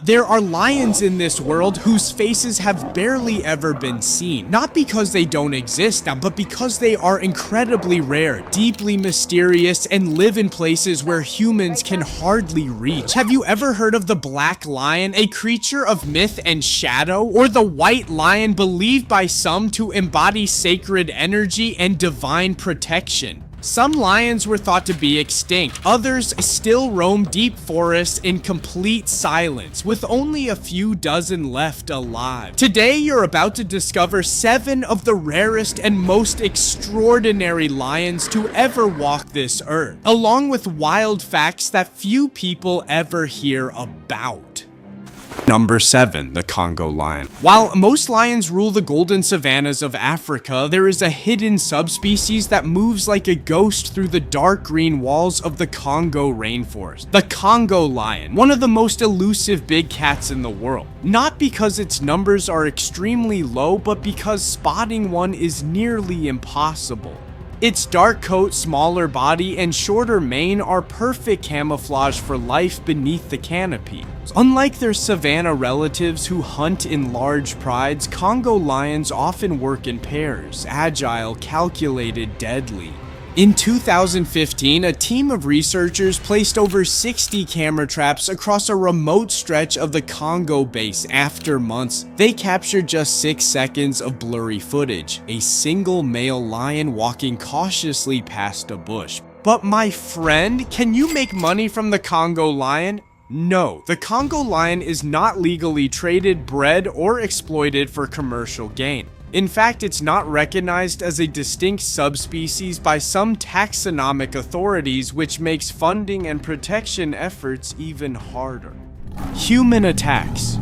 There are lions in this world whose faces have barely ever been seen. Not because they don't exist now, but because they are incredibly rare, deeply mysterious, and live in places where humans can hardly reach. Have you ever heard of the black lion, a creature of myth and shadow? Or the white lion, believed by some to embody sacred energy and divine protection? Some lions were thought to be extinct, others still roam deep forests in complete silence, with only a few dozen left alive. Today, you're about to discover 7 of the rarest and most extraordinary lions to ever walk this earth, along with wild facts that few people ever hear about. Number 7. The Congo lion. While most lions rule the golden savannas of Africa, there is a hidden subspecies that moves like a ghost through the dark green walls of the Congo rainforest. The Congo lion, one of the most elusive big cats in the world. Not because its numbers are extremely low, but because spotting one is nearly impossible. Its dark coat, smaller body, and shorter mane are perfect camouflage for life beneath the canopy. Unlike their savanna relatives who hunt in large prides, Congo lions often work in pairs, agile, calculated, deadly. In 2015, a team of researchers placed over 60 camera traps across a remote stretch of the Congo base. After months, they captured just 6 seconds of blurry footage, a single male lion walking cautiously past a bush. But my friend, can you make money from the Congo lion? No, the Congo lion is not legally traded, bred, or exploited for commercial gain. In fact, it's not recognized as a distinct subspecies by some taxonomic authorities, which makes funding and protection efforts even harder. Human attacks.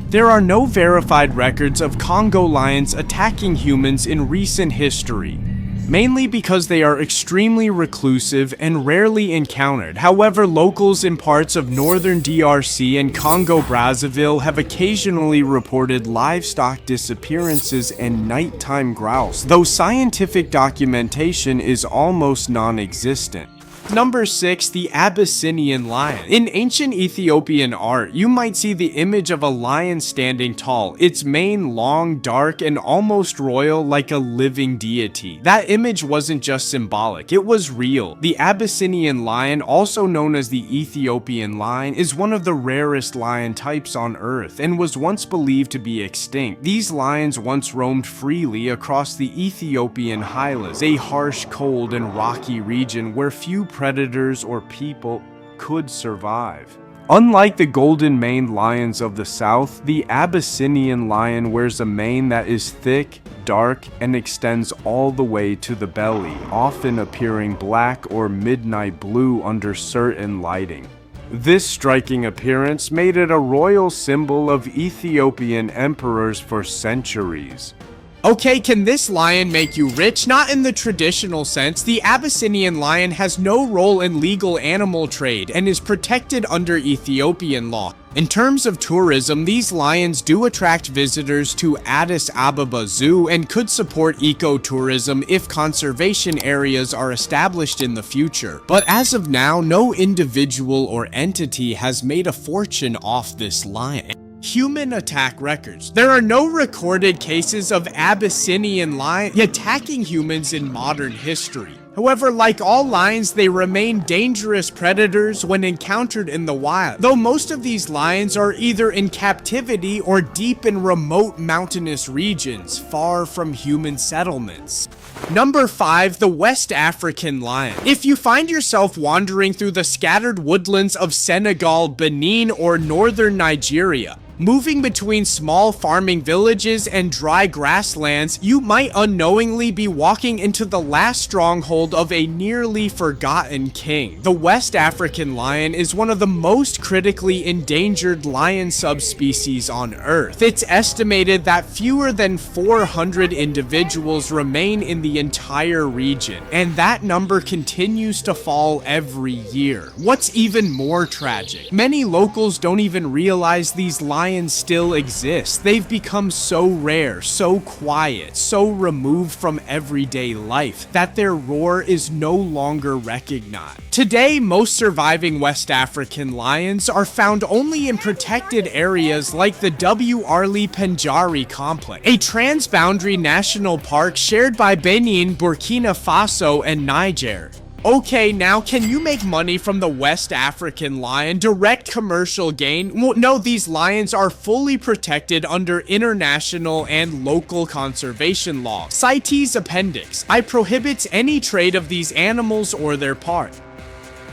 There are no verified records of Congo lions attacking humans in recent history, mainly because they are extremely reclusive and rarely encountered. However, locals in parts of northern DRC and Congo-Brazzaville have occasionally reported livestock disappearances and nighttime growls, though scientific documentation is almost non-existent. Number 6. The Abyssinian lion. In ancient Ethiopian art, you might see the image of a lion standing tall, its mane long, dark, and almost royal like a living deity. That image wasn't just symbolic, it was real. The Abyssinian lion, also known as the Ethiopian lion, is one of the rarest lion types on Earth and was once believed to be extinct. These lions once roamed freely across the Ethiopian highlands, a harsh, cold, and rocky region where few predators or people could survive. Unlike the golden-maned lions of the south, the Abyssinian lion wears a mane that is thick, dark, and extends all the way to the belly, often appearing black or midnight blue under certain lighting. This striking appearance made it a royal symbol of Ethiopian emperors for centuries. Okay, can this lion make you rich? Not in the traditional sense. The Abyssinian lion has no role in legal animal trade and is protected under Ethiopian law. In terms of tourism, these lions do attract visitors to Addis Ababa Zoo and could support ecotourism if conservation areas are established in the future. But as of now, no individual or entity has made a fortune off this lion. Human attack records. There are no recorded cases of Abyssinian lions attacking humans in modern history. However, like all lions, they remain dangerous predators when encountered in the wild, though most of these lions are either in captivity or deep in remote mountainous regions, far from human settlements. Number 5. The West African lion. If you find yourself wandering through the scattered woodlands of Senegal, Benin, or northern Nigeria, moving between small farming villages and dry grasslands, you might unknowingly be walking into the last stronghold of a nearly forgotten king. The West African lion is one of the most critically endangered lion subspecies on Earth. It's estimated that fewer than 400 individuals remain in the entire region, and that number continues to fall every year. What's even more tragic, many locals don't even realize these lions lions still exist. They've become so rare, so quiet, so removed from everyday life that their roar is no longer recognized. Today, most surviving West African lions are found only in protected areas like the W. Arley Penjari complex, a transboundary national park shared by Benin, Burkina Faso, and Niger. Okay, now can you make money from the West African lion? Direct commercial gain? Well, no, these lions are fully protected under international and local conservation law. CITES Appendix. I prohibits any trade of these animals or their part.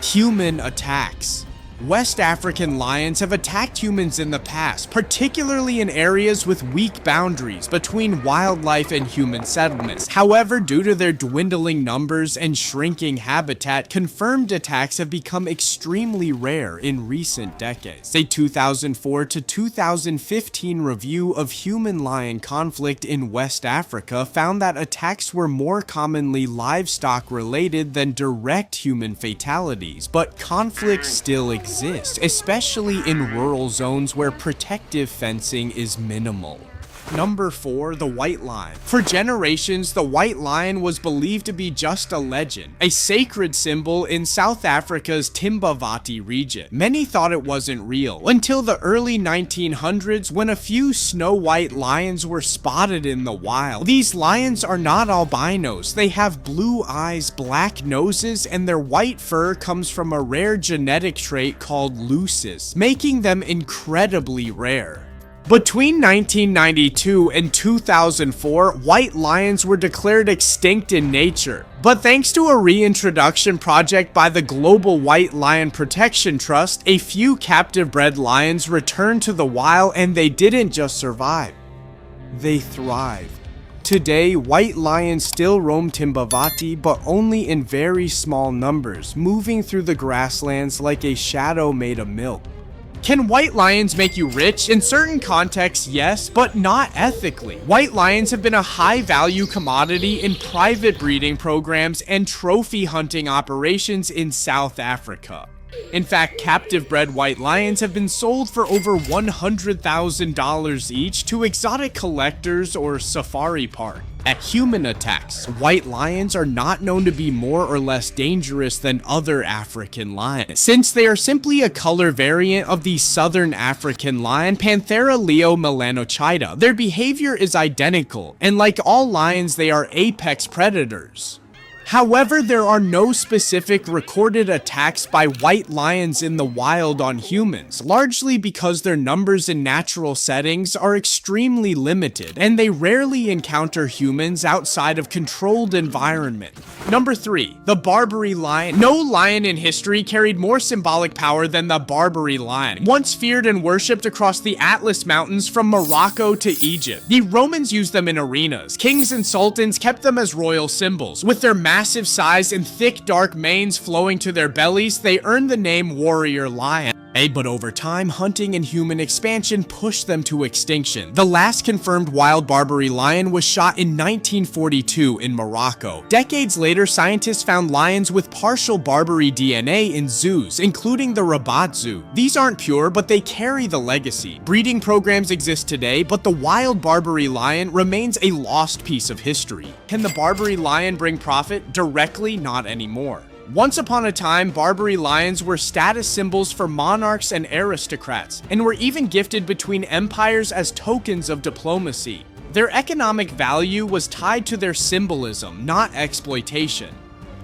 Human attacks. West African lions have attacked humans in the past, particularly in areas with weak boundaries between wildlife and human settlements. However, due to their dwindling numbers and shrinking habitat, confirmed attacks have become extremely rare in recent decades. A 2004 to 2015 review of human-lion conflict in West Africa found that attacks were more commonly livestock-related than direct human fatalities, but conflicts still exist, especially in rural zones where protective fencing is minimal. Number 4, the white lion. For generations, the white lion was believed to be just a legend, a sacred symbol in South Africa's Timbavati region. Many thought it wasn't real, until the early 1900s when a few snow white lions were spotted in the wild. These lions are not albinos, they have blue eyes, black noses, and their white fur comes from a rare genetic trait called lucis, making them incredibly rare. Between 1992 and 2004, white lions were declared extinct in nature, but thanks to a reintroduction project by the Global White Lion Protection Trust, a few captive-bred lions returned to the wild, and they didn't just survive, they thrived. Today, white lions still roam Timbavati, but only in very small numbers, moving through the grasslands like a shadow made of milk. Can white lions make you rich? In certain contexts, yes, but not ethically. White lions have been a high-value commodity in private breeding programs and trophy hunting operations in South Africa. In fact, captive-bred white lions have been sold for over $100,000 each to exotic collectors or safari parks. At human attacks, white lions are not known to be more or less dangerous than other African lions, since they are simply a color variant of the southern African lion Panthera leo melanochida. Their behavior is identical, and like all lions, they are apex predators. However, there are no specific recorded attacks by white lions in the wild on humans, largely because their numbers in natural settings are extremely limited, and they rarely encounter humans outside of controlled environment. Number 3, the Barbary lion. No lion in history carried more symbolic power than the Barbary lion, once feared and worshipped across the Atlas Mountains from Morocco to Egypt. The Romans used them in arenas. Kings and sultans kept them as royal symbols. With their massive size and thick dark manes flowing to their bellies, they earned the name warrior lion. But over time, hunting and human expansion pushed them to extinction. The last confirmed wild Barbary lion was shot in 1942 in Morocco. Decades later, scientists found lions with partial Barbary DNA in zoos, including the Rabat Zoo. These aren't pure, but they carry the legacy. Breeding programs exist today, but the wild Barbary lion remains a lost piece of history. Can the Barbary lion bring profit? Directly, not anymore. Once upon a time, Barbary lions were status symbols for monarchs and aristocrats, and were even gifted between empires as tokens of diplomacy. Their economic value was tied to their symbolism, not exploitation.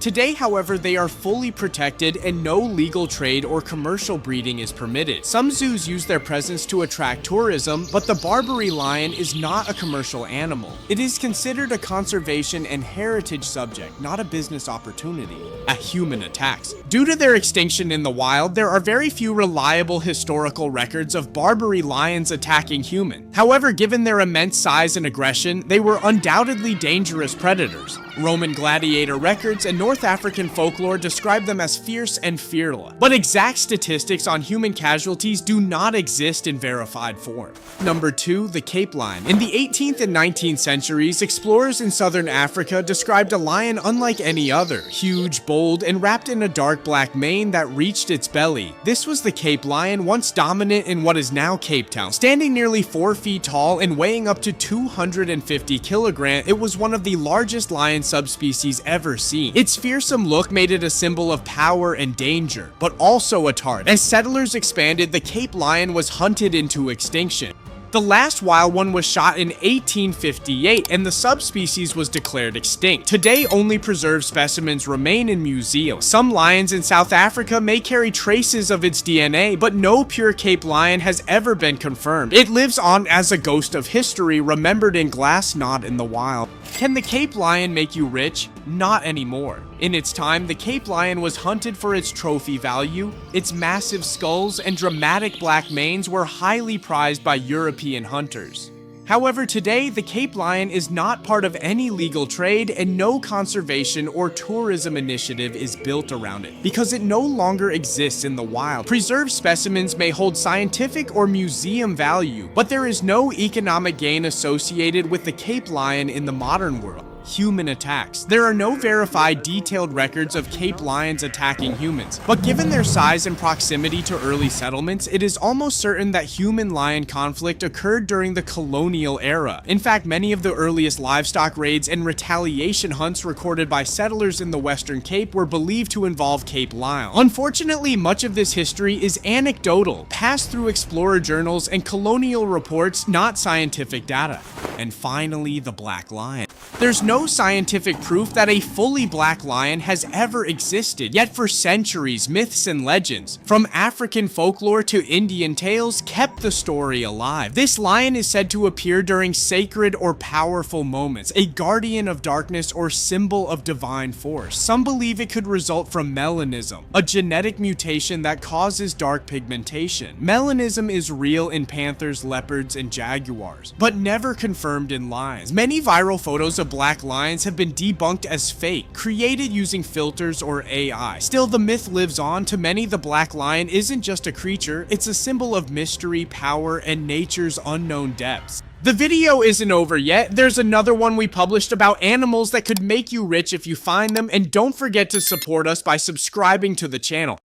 Today, however, they are fully protected and no legal trade or commercial breeding is permitted. Some zoos use their presence to attract tourism, but the Barbary lion is not a commercial animal. It is considered a conservation and heritage subject, not a business opportunity. At human attacks. Due to their extinction in the wild, there are very few reliable historical records of Barbary lions attacking humans. However, given their immense size and aggression, they were undoubtedly dangerous predators. Roman gladiator records and North North African folklore described them as fierce and fearless, but exact statistics on human casualties do not exist in verified form. Number 2, the Cape Lion. In the 18th and 19th centuries, explorers in southern Africa described a lion unlike any other, huge, bold, and wrapped in a dark black mane that reached its belly. This was the Cape Lion, once dominant in what is now Cape Town. Standing nearly 4 feet tall and weighing up to 250 kilograms, it was one of the largest lion subspecies ever seen. Its fearsome look made it a symbol of power and danger, but also a target. As settlers expanded, the Cape Lion was hunted into extinction. The last wild one was shot in 1858, and the subspecies was declared extinct. Today, only preserved specimens remain in museums. Some lions in South Africa may carry traces of its DNA, but no pure Cape Lion has ever been confirmed. It lives on as a ghost of history, remembered in glass, not in the wild. Can the Cape Lion make you rich? Not anymore. In its time, the Cape Lion was hunted for its trophy value. Its massive skulls and dramatic black manes were highly prized by European hunters. However, today, the Cape Lion is not part of any legal trade, and no conservation or tourism initiative is built around it, because it no longer exists in the wild. Preserved specimens may hold scientific or museum value, but there is no economic gain associated with the Cape Lion in the modern world. Human attacks. There are no verified detailed records of Cape lions attacking humans, but given their size and proximity to early settlements, it is almost certain that human-lion conflict occurred during the colonial era. In fact, many of the earliest livestock raids and retaliation hunts recorded by settlers in the Western Cape were believed to involve Cape lions. Unfortunately, much of this history is anecdotal, passed through explorer journals and colonial reports, not scientific data. And finally, the black lion. There's no scientific proof that a fully black lion has ever existed, yet for centuries, myths and legends, from African folklore to Indian tales, kept the story alive. This lion is said to appear during sacred or powerful moments, a guardian of darkness or symbol of divine force. Some believe it could result from melanism, a genetic mutation that causes dark pigmentation. Melanism is real in panthers, leopards, and jaguars, but never confirmed in lions. Many viral photos of black lions have been debunked as fake, created using filters or AI. Still, the myth lives on. To many, the black lion isn't just a creature, it's a symbol of mystery, power, and nature's unknown depths. The video isn't over yet. There's another one we published about animals that could make you rich if you find them, and don't forget to support us by subscribing to the channel.